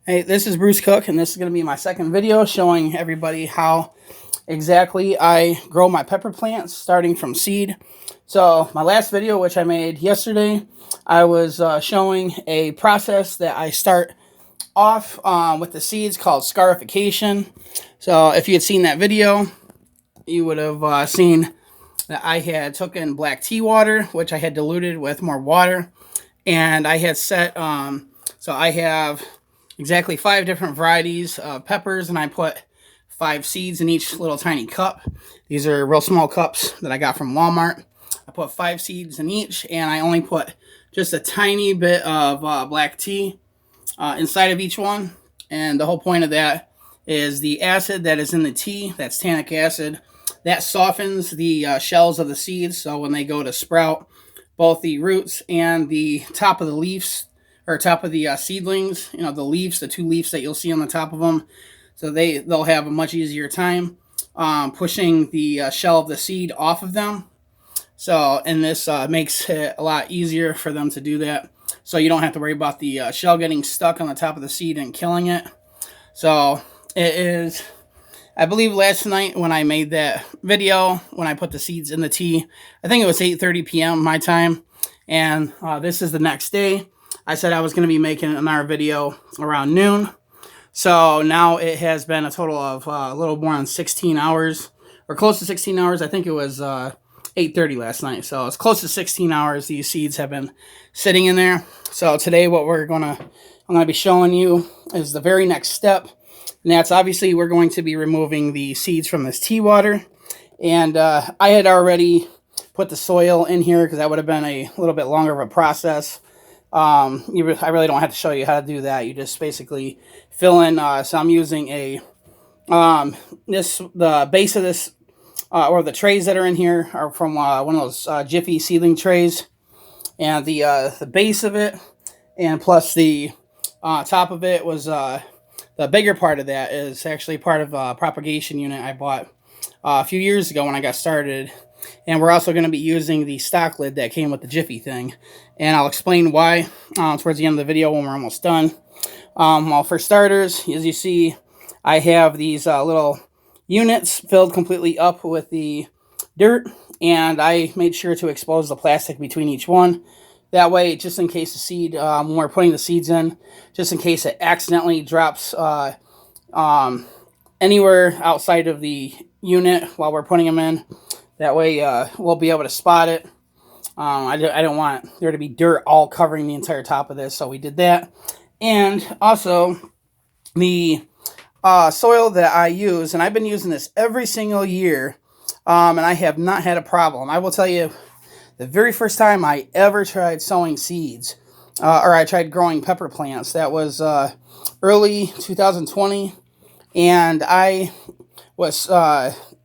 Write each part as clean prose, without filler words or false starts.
Hey, this is Bruce Cook, and this is going to be my second video showing everybody how exactly I grow my pepper plants starting from seed. So my last video, which I made yesterday, I was showing a process that I start off with the seeds called scarification. So if you had seen that video, you would have seen that I had taken black tea water, which I had diluted with more water, and I had set, so I have exactly 5 different varieties of peppers, and I put 5 seeds in each little tiny cup. These are real small cups that I got from Walmart. I put 5 seeds in each, and I only put just a tiny bit of black tea inside of each one. And the whole point of that is the acid that is in the tea, that's tannic acid, that softens the shells of the seeds. So when they go to sprout, both the roots and the top of the leaves, or top of the seedlings, the leaves, the 2 leaves that you'll see on the top of them, so they'll have a much easier time pushing the shell of the seed off of them. So, and this makes it a lot easier for them to do that. So you don't have to worry about the shell getting stuck on the top of the seed and killing it. So it is, I believe last night when I made that video, when I put the seeds in the tea, I think it was 8:30 p.m. my time. And this is the next day. I said I was going to be making another video around noon. So now it has been a total of a little more than 16 hours, or close to 16 hours. I think it was 8:30 last night. So it's close to 16 hours these seeds have been sitting in there. So today what I'm going to be showing you is the very next step. And that's obviously we're going to be removing the seeds from this tea water. And I had already put the soil in here because that would have been a little bit longer of a process. I really don't have to show you how to do that. You just basically fill in. So I'm using the base of this, or the trays that are in here are from one of those Jiffy seedling trays, and the base of it, and plus the top of it was the bigger part of that is actually part of a propagation unit I bought a few years ago when I got started. And we're also going to be using the stock lid that came with the Jiffy thing. And I'll explain why towards the end of the video when we're almost done. Well, for starters, as you see, I have these little units filled completely up with the dirt. And I made sure to expose the plastic between each one. That way, just in case the seed, when we're putting the seeds in, just in case it accidentally drops anywhere outside of the unit while we're putting them in, that way we'll be able to spot it. I don't want there to be dirt all covering the entire top of this, so we did that. And also, the soil that I use, and I've been using this every single year, and I have not had a problem. I will tell you, the very first time I ever tried sowing seeds, or I tried growing pepper plants, that was early 2020, and I was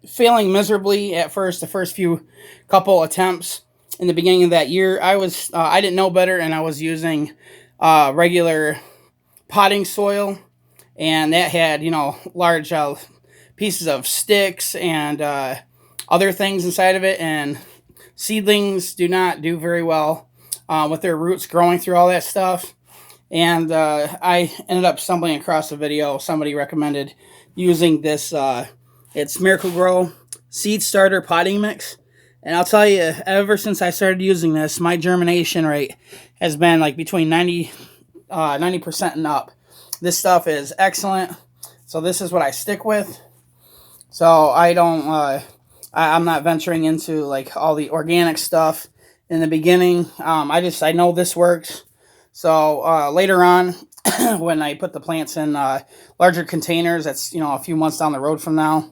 failing miserably at first, the first few couple attempts. In the beginning of that year, I didn't know better, and I was using regular potting soil, and that had, large pieces of sticks and other things inside of it, and seedlings do not do very well with their roots growing through all that stuff. And I ended up stumbling across a video. Somebody recommended using this, it's Miracle-Gro Seed Starter Potting Mix. And I'll tell you, ever since I started using this, my germination rate has been like between 90% and up. This stuff is excellent. So this is what I stick with. So I'm not venturing into like all the organic stuff in the beginning. I know this works. So later on, when I put the plants in larger containers, that's a few months down the road from now,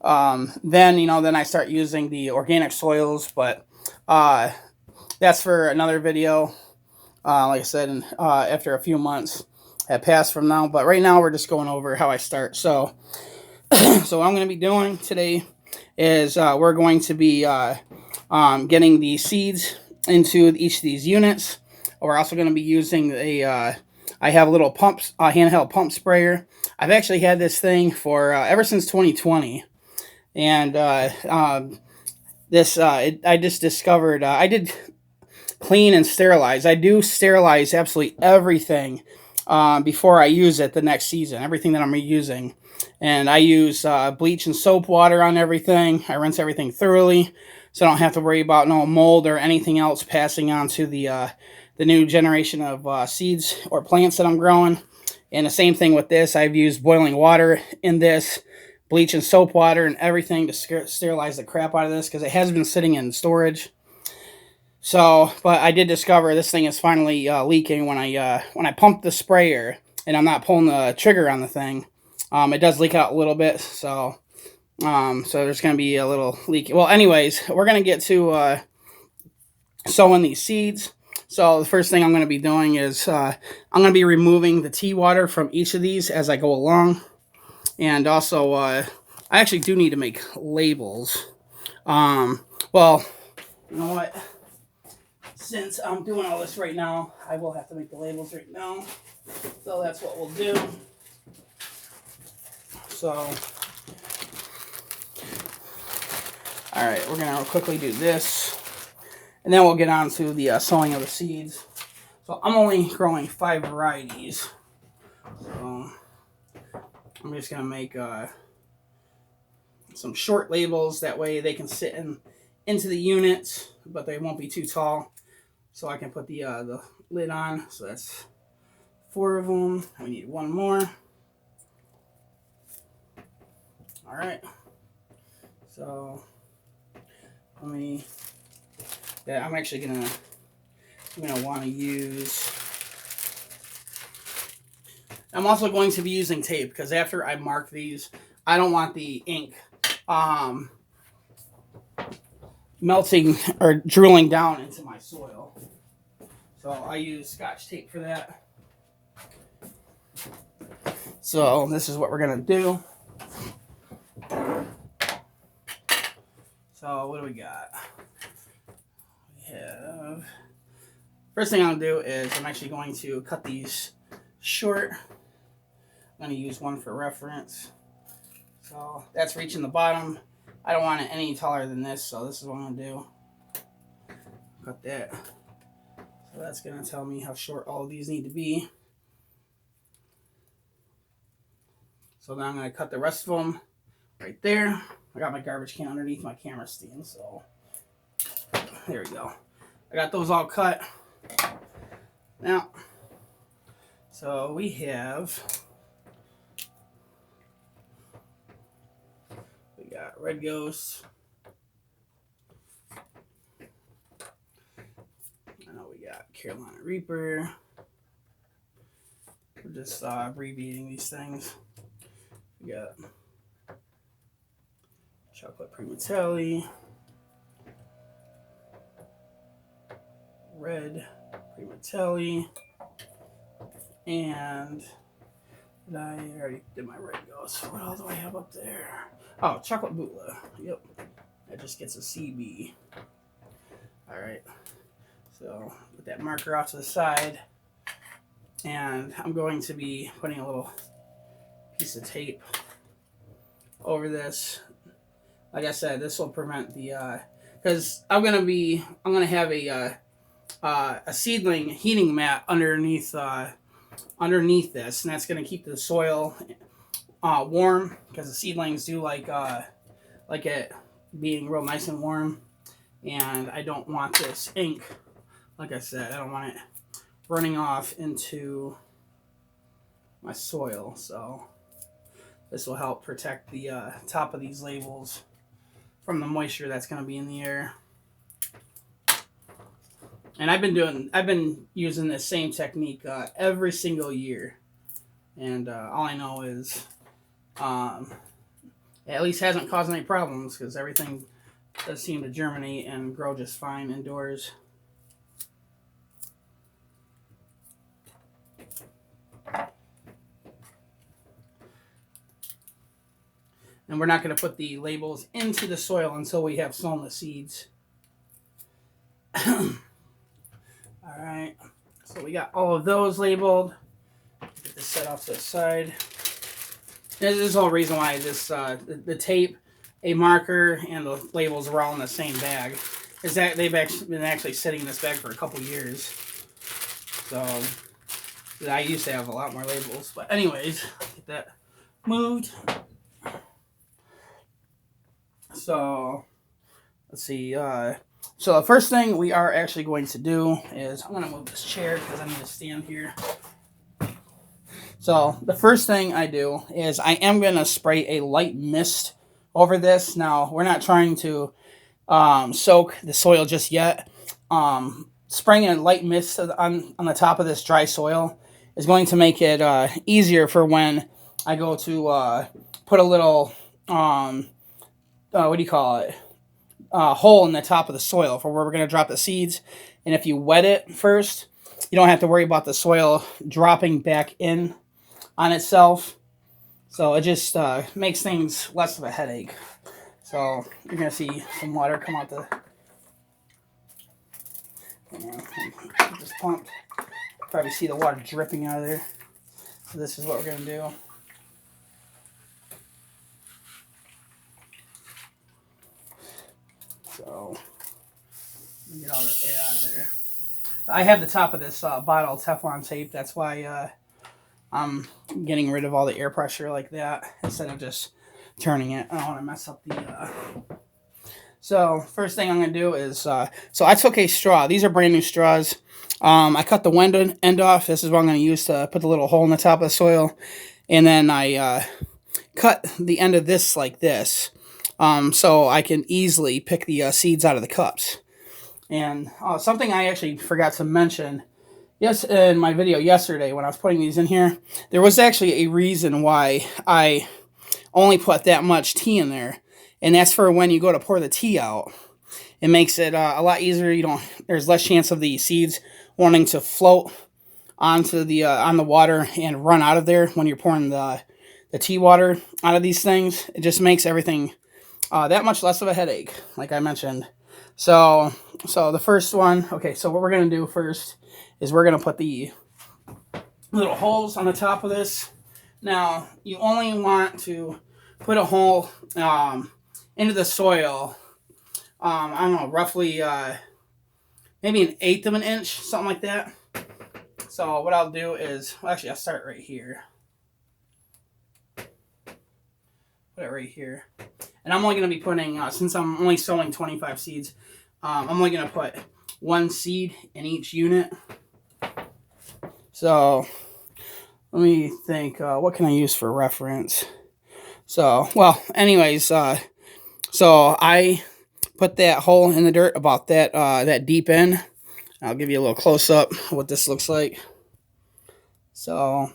then I start using the organic soils. But that's for another video. Like I said, after a few months have passed from now. But right now we're just going over how I start. So so what I'm going to be doing today is we're going to be getting the seeds into each of these units. We're also going to be using I have a little handheld pump sprayer. I've actually had this thing for ever since 2020. And I just discovered, I did clean and sterilize. I do sterilize absolutely everything before I use it the next season, everything that I'm reusing. And I use bleach and soap water on everything. I rinse everything thoroughly so I don't have to worry about no mold or anything else passing on to the new generation of seeds or plants that I'm growing. And the same thing with this. I've used boiling water in this, bleach and soap water and everything to sterilize the crap out of this because it has been sitting in storage. So, but I did discover this thing is finally leaking when I pump the sprayer and I'm not pulling the trigger on the thing. It does leak out a little bit, so there's gonna be a little leak. Well, anyways, we're gonna get to sowing these seeds. So the first thing I'm gonna be doing is I'm gonna be removing the tea water from each of these as I go along, and also I actually do need to make labels. Well, you know what? Since I'm doing all this right now, I will have to make the labels right now. So that's what we'll do. So, all right, we're gonna quickly do this, and then we'll get on to the sowing of the seeds. So I'm only growing 5 varieties. So I'm just gonna make some short labels. That way they can sit into the unit, but they won't be too tall. So I can put the lid on. So that's 4 of them. We need 1 more. All right. So I'm actually gonna want to use. I'm also going to be using tape because after I mark these, I don't want the ink melting or drilling down into my soil. So I use Scotch tape for that. So this is what we're gonna do. So what do we got? We have, first thing I'm gonna do is I'm actually going to cut these short. I'm gonna use one for reference. So that's reaching the bottom. I don't want it any taller than this, so this is what I'm gonna do. Cut that. So that's gonna tell me how short all of these need to be. So then I'm gonna cut the rest of them right there. I got my garbage can underneath my camera stand, so there we go. I got those all cut. Now, so we got Red Ghost. I know we got Carolina Reaper. We're just abbreviating these things. We got Chocolate Primatelli, Red Primatelli, and I already did my Red Ghost. What else do I have up there? Oh, Chocolate Butla. Yep. That just gets a CB. Alright. So, put that marker off to the side. And I'm going to be putting a little piece of tape over this. Like I said, this will prevent the because I'm gonna have a seedling heating mat underneath this, and that's gonna keep the soil warm because the seedlings do like it being real nice and warm. And I don't want this ink, like I said, I don't want it running off into my soil. So this will help protect the top of these labels from the moisture that's going to be in the air. And I've been using this same technique every single year, and all I know is it at least hasn't caused any problems because everything does seem to germinate and grow just fine indoors. And we're not going to put the labels into the soil until we have sown the seeds. Alright, so we got all of those labeled. Get this set off to the side. This is the whole reason why this the tape, a marker, and the labels are all in the same bag. Is that they've been actually sitting in this bag for a couple years. So I used to have a lot more labels. But anyways, get that moved. So let's see. So the first thing we are actually going to do is I'm going to move this chair because I need to stand here. So the first thing I do is I am going to spray a light mist over this. Now, we're not trying to soak the soil just yet. Spraying a light mist on the top of this dry soil is going to make it easier for when I go to put a little, what do you call it, hole in the top of the soil for where we're going to drop the seeds. And if you wet it first, you don't have to worry about the soil dropping back in on itself. So it just makes things less of a headache. So you're going to see some water come out the this pump. Probably see the water dripping out of there. So this is what we're going to do. So get all the air out of there. So I have the top of this bottle Teflon tape. That's why I'm getting rid of all the air pressure like that instead of just turning it. I don't want to mess up the... So first thing I'm going to do is... so I took a straw. These are brand new straws. I cut the end off. This is what I'm going to use to put the little hole in the top of the soil. And then I cut the end of this like this. So I can easily pick the seeds out of the cups. And something I actually forgot to mention, yes, in my video yesterday when I was putting these in here, there was actually a reason why I only put that much tea in there, and that's for when you go to pour the tea out. It makes it a lot easier. There's less chance of the seeds wanting to float onto the on the water and run out of there when you're pouring the tea water out of these things. It just makes everything that much less of a headache, like I mentioned. So the first one, okay, so what we're going to do first is we're going to put the little holes on the top of this. Now, you only want to put a hole into the soil, I don't know, roughly maybe 1/8 of an inch, something like that. So what I'll do is, well, actually I'll start right here. Put it right here. And I'm only going to be putting, since I'm only sowing 25 seeds, I'm only going to put 1 seed in each unit. So let me think, what can I use for reference? So, well, anyways, so I put that hole in the dirt about that deep in. I'll give you a little close up of what this looks like. So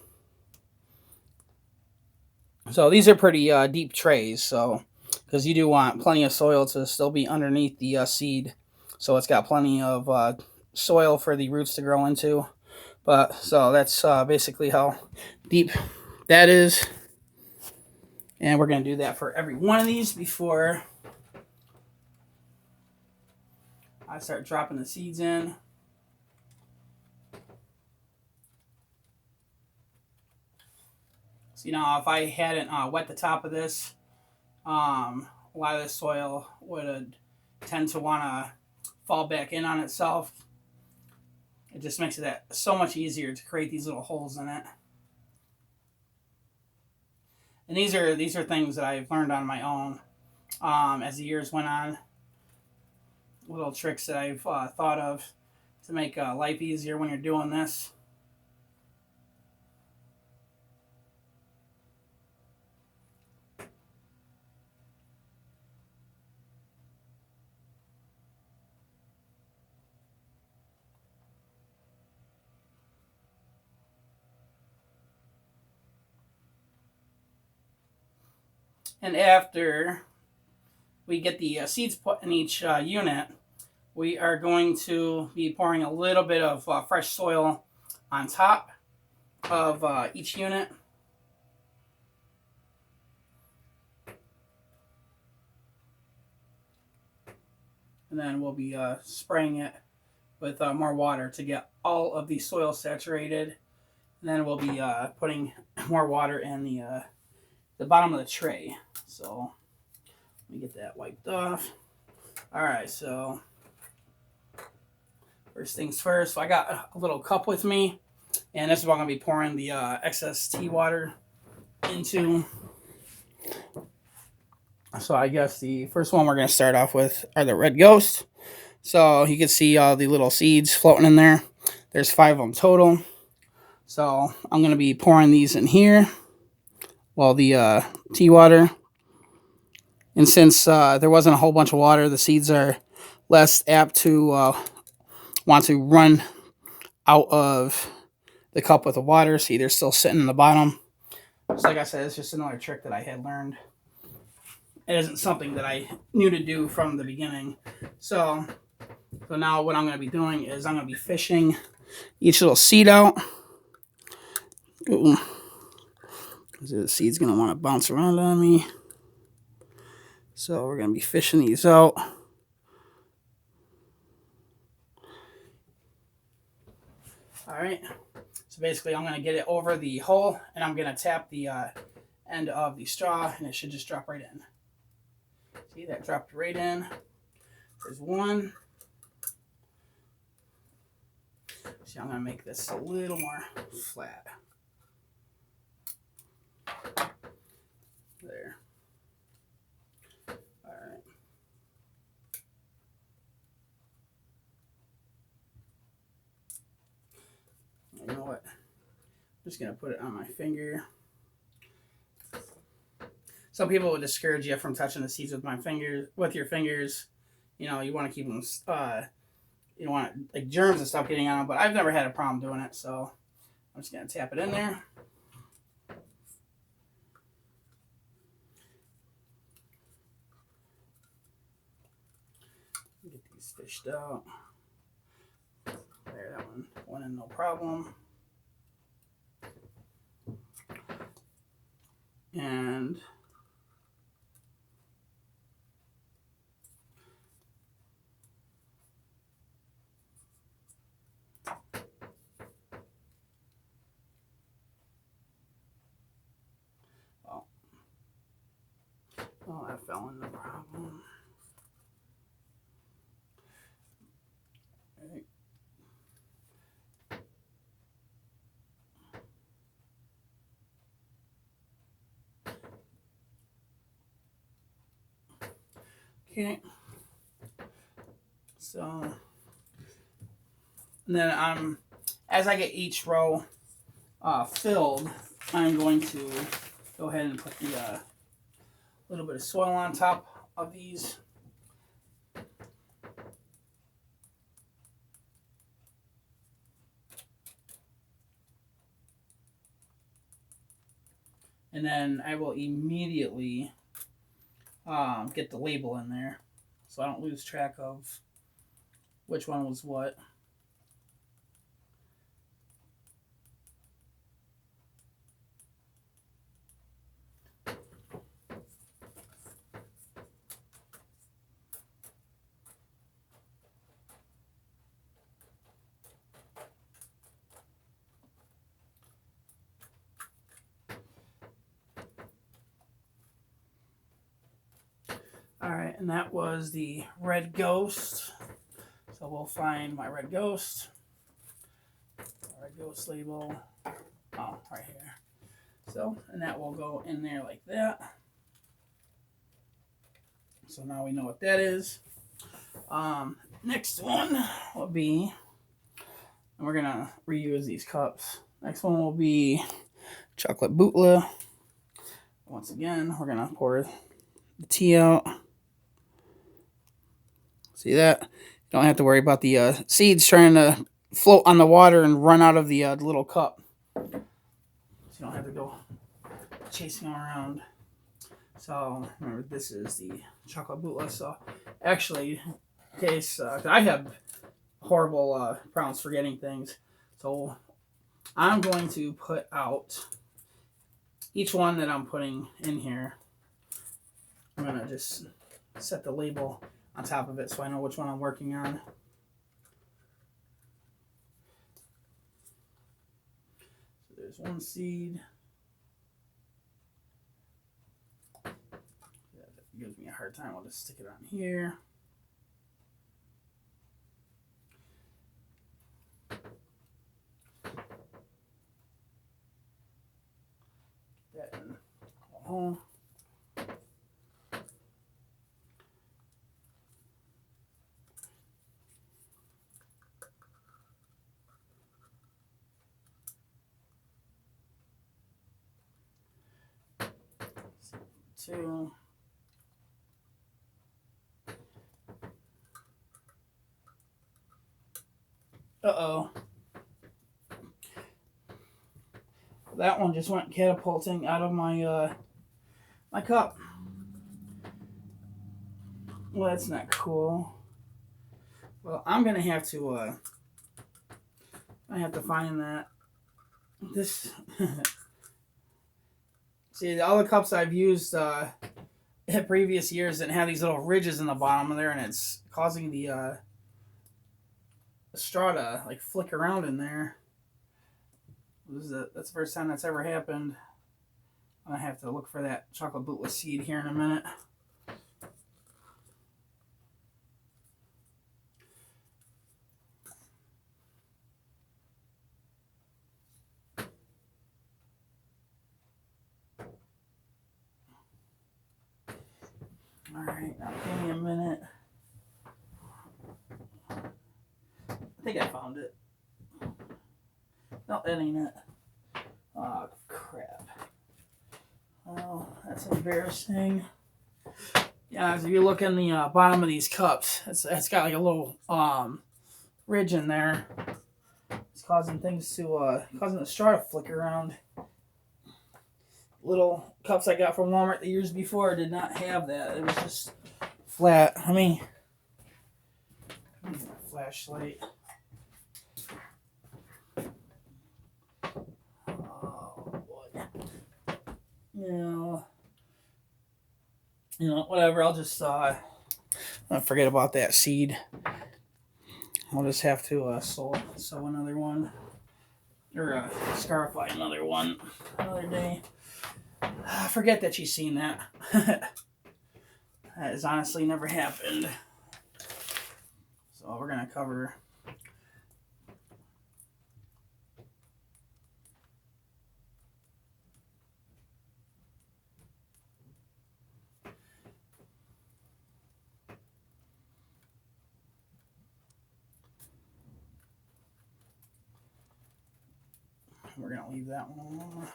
these are pretty deep trays, so because you do want plenty of soil to still be underneath the seed, so it's got plenty of soil for the roots to grow into. But so that's basically how deep that is, and we're going to do that for every one of these before I start dropping the seeds in. So, if I hadn't wet the top of this, a lot of the soil would tend to want to fall back in on itself. It just makes it so much easier to create these little holes in it. And these are things that I've learned on my own as the years went on. Little tricks that I've thought of to make life easier when you're doing this. And after we get the seeds put in each unit, we are going to be pouring a little bit of fresh soil on top of each unit. And then we'll be spraying it with more water to get all of the soil saturated. And then we'll be putting more water in the bottom of the tray. So let me get that wiped off. All right, so first things first. So I got a little cup with me, And this is what I'm going to be pouring the excess tea water into. So I guess the first one we're going to start off with are the red ghost. So you can see all the little seeds floating in there. There's 5 of them total. So I'm going to be pouring these in here. Well, the tea water. And since there wasn't a whole bunch of water, the seeds are less apt to want to run out of the cup with the water. See, they're still sitting in the bottom. Just like I said, it's just another trick that I had learned. It isn't something that I knew to do from the beginning. So now what I'm going to be doing is I'm going to be fishing each little seed out. Ooh. The seed's going to want to bounce around on me. So we're going to be fishing these out. All right. So basically I'm going to get it over the hole and I'm going to tap the end of the straw and it should just drop right in. See, that dropped right in. There's one. See, I'm going to make this a little more flat. There. All right. You know what? I'm just going to put it on my finger. Some people would discourage you from touching the seeds with your fingers. You know, you want to keep them, you don't want like germs and stuff getting on them, but I've never had a problem doing it, so I'm just going to tap it in there. Get these fished out. There, that one went in no problem. And oh, that fell in no problem. Right. Okay. So, and then as I get each row filled, I'm going to go ahead and put the little bit of soil on top of these. And then I will immediately get the label in there so I don't lose track of which one was what. All right, and that was the red ghost. So we'll find my red ghost. Red ghost label. Oh, right here. So, and that will go in there like that. So now we know what that is. Next one will be, and we're gonna reuse these cups. Next one will be chocolate bootla. Once again, we're gonna pour the tea out. See that? You don't have to worry about the seeds trying to float on the water and run out of the little cup. So you don't have to go chasing them around. So remember, this is the chocolate bootla. So actually, in case I have horrible problems forgetting things, so I'm going to put out each one that I'm putting in here. I'm gonna just set the label on top of it so I know which one I'm working on. So there's one seed. That gives me a hard time. I'll just stick it on here. hole. Two. Uh-oh. That one just went catapulting out of my my cup. Well, that's not cool. Well, I'm gonna have to I have to find that. This see all the cups I've used in previous years that have these little ridges in the bottom of there, and it's causing the straw to like flick around in there. That's the first time that's ever happened. I have to look for that chocolate bootless seed here in a minute. All right, now give me a minute. I think I found it. No, that ain't it. Oh, crap. Oh, that's embarrassing. Yeah, if you look in the bottom of these cups, it's got like a little ridge in there. It's causing things to causing the straw to flick around. Little cups I got from Walmart the years before did not have that. It was just flat. I mean, flashlight. Oh boy. Whatever. I'll just forget about that seed. I'll just have to sew another one or scarify another one another day. I forget that she's seen that. That has honestly never happened. So we're gonna cover. We're gonna leave that one alone.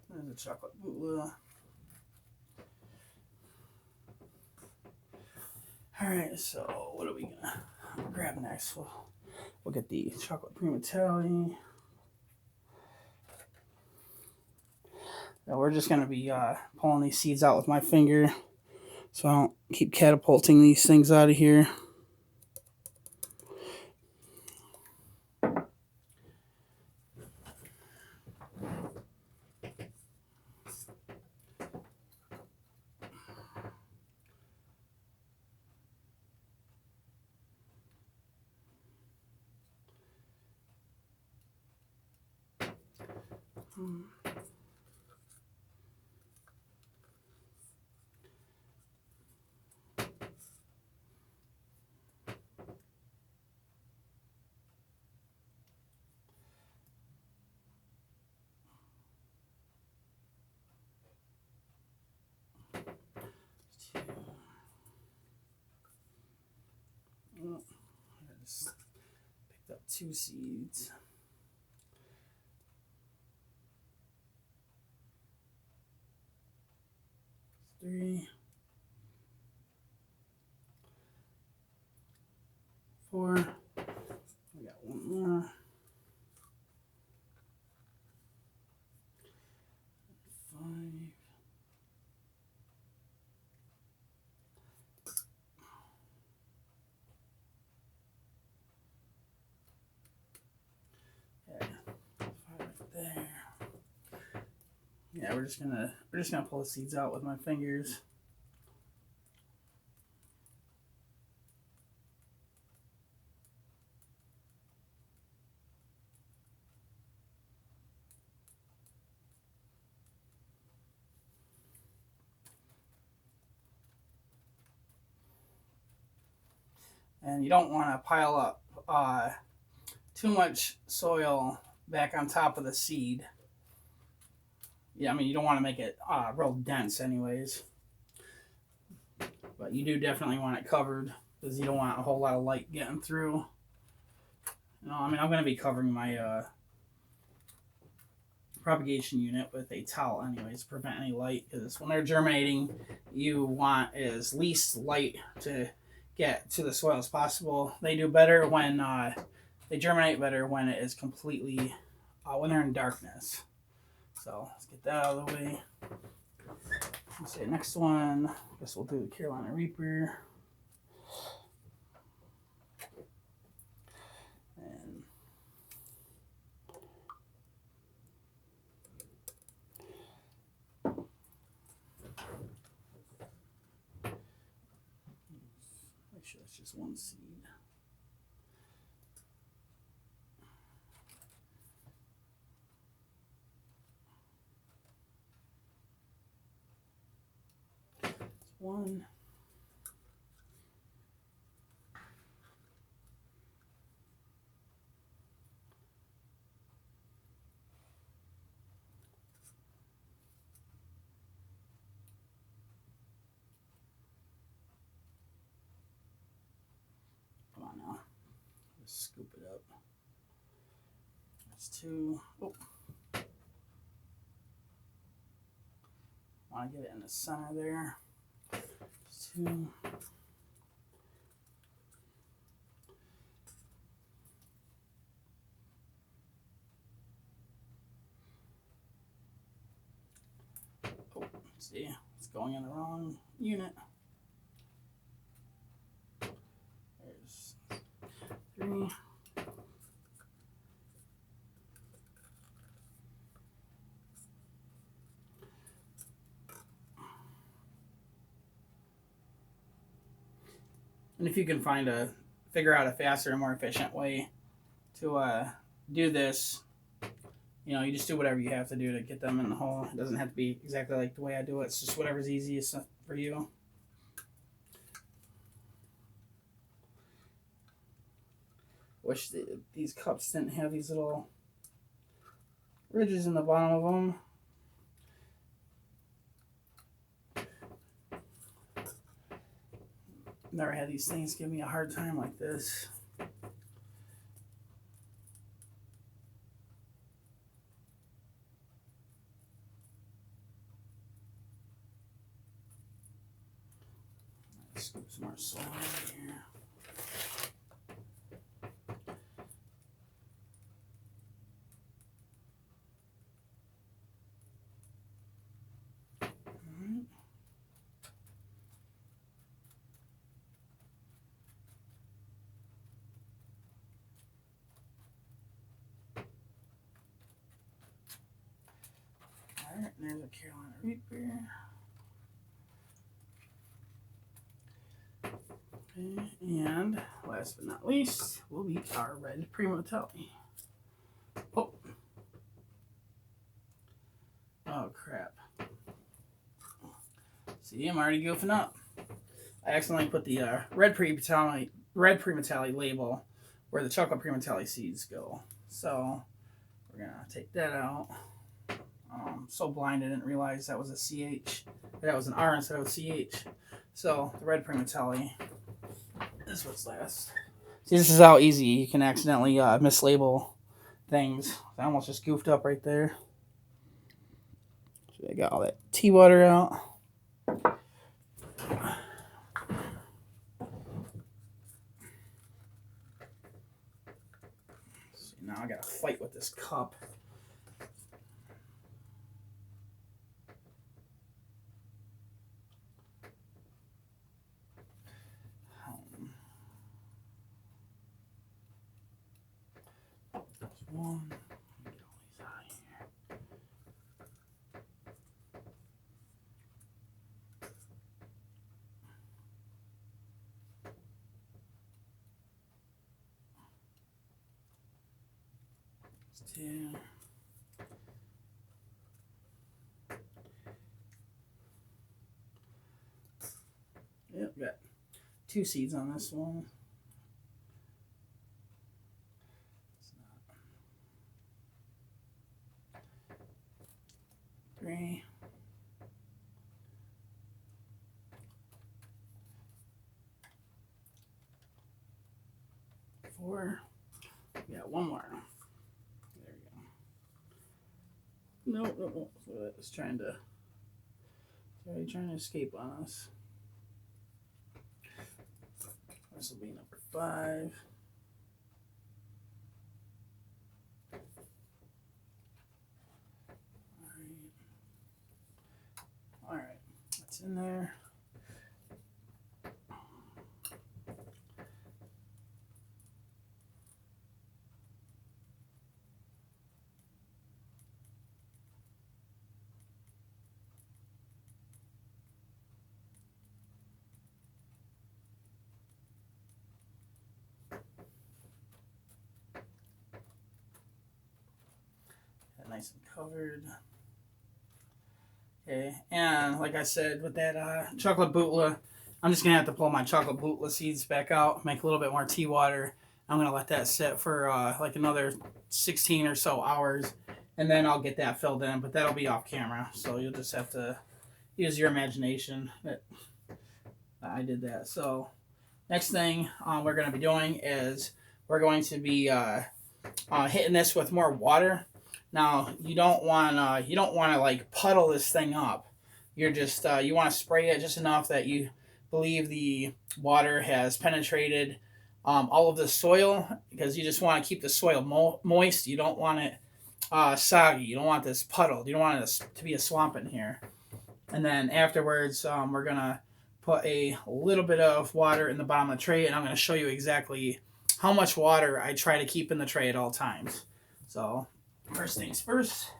There's a chocolate bootla. All right, so what are we gonna grab next? We'll get the chocolate primatelli. Now we're just gonna be pulling these seeds out with my finger, so I don't keep catapulting these things out of here. I just picked up 2 seeds. 3, 4. We got 1 more. 5. Okay, 5 right there. Yeah, we're just gonna pull the seeds out with my fingers. And you don't want to pile up too much soil back on top of the seed. Yeah, I mean, you don't want to make it real dense anyways. But you do definitely want it covered because you don't want a whole lot of light getting through. I mean, I'm going to be covering my propagation unit with a towel anyways to prevent any light, because when they're germinating, you want as least light to get to the soil as possible. They do better when they germinate better when it is completely when they're in darkness. So let's get that out of the way. Let's say next one. I guess we'll do the Carolina Reaper. And make sure that's just one seed. One. Come on now. Just scoop it up. That's two. Oh. Want to get it in the center there. That's two. Oh, see, it's going in the wrong unit. There's three. And if you can figure out a faster and more efficient way to do this, you just do whatever you have to do to get them in the hole. It doesn't have to be exactly like the way I do it. It's just whatever's easiest for you. Wish these cups didn't have these little ridges in the bottom of them. Never had these things give me a hard time like this. Scoop some more soil in here. Alright, there's a Carolina Reaper. Okay, and last but not least will be our red Primatelli. Oh. Oh crap. See, I'm already goofing up. I accidentally put the red Primatelli label where the chocolate Primatelli seeds go. So we're gonna take that out. So blind I didn't realize that was a CH. That was an R instead of a CH. So the red Primatelli is what's last. See, this is how easy you can accidentally mislabel things. I almost just goofed up right there. So I got all that tea water out. So now I gotta fight with this cup. One. Get all these out of here. That's two. Yep, got 2 seeds on this one. 3, 4. Yeah, one more. There we go. No. It's trying to escape on us. This will be number 5. All right, that's in there. Nice and covered. Okay, and like I said, with that chocolate bootla, I'm just gonna have to pull my chocolate bootla seeds back out, make a little bit more tea water. I'm gonna let that sit for like another 16 or so hours, and then I'll get that filled in. But that'll be off camera, so you'll just have to use your imagination that I did that. So next thing we're gonna be doing is we're going to be hitting this with more water. Now you don't want to like puddle this thing up. You're just you want to spray it just enough that you believe the water has penetrated all of the soil, because you just want to keep the soil moist. You don't want it soggy. You don't want this puddled. You don't want it to be a swamp in here. And then afterwards, we're gonna put a little bit of water in the bottom of the tray, and I'm gonna show you exactly how much water I try to keep in the tray at all times. So first things first,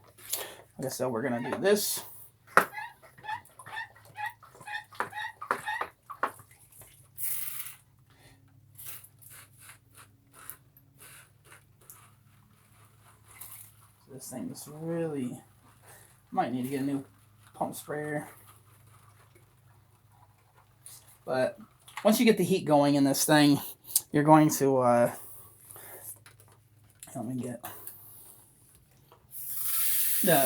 like I said, we're going to do this. This thing is really, might need to get a new pump sprayer. But once you get the heat going in this thing, you're going to, let me get...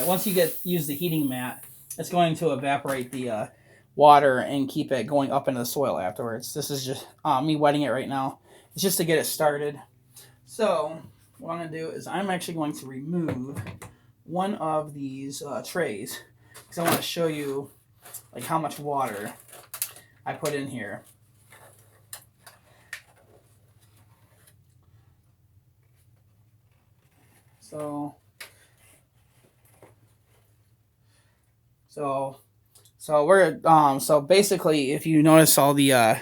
once you use the heating mat, it's going to evaporate the water and keep it going up into the soil afterwards. This is just me wetting it right now. It's just to get it started. So what I'm going to do is I'm actually going to remove one of these trays, because I want to show you like how much water I put in here. So we're so basically, if you notice all the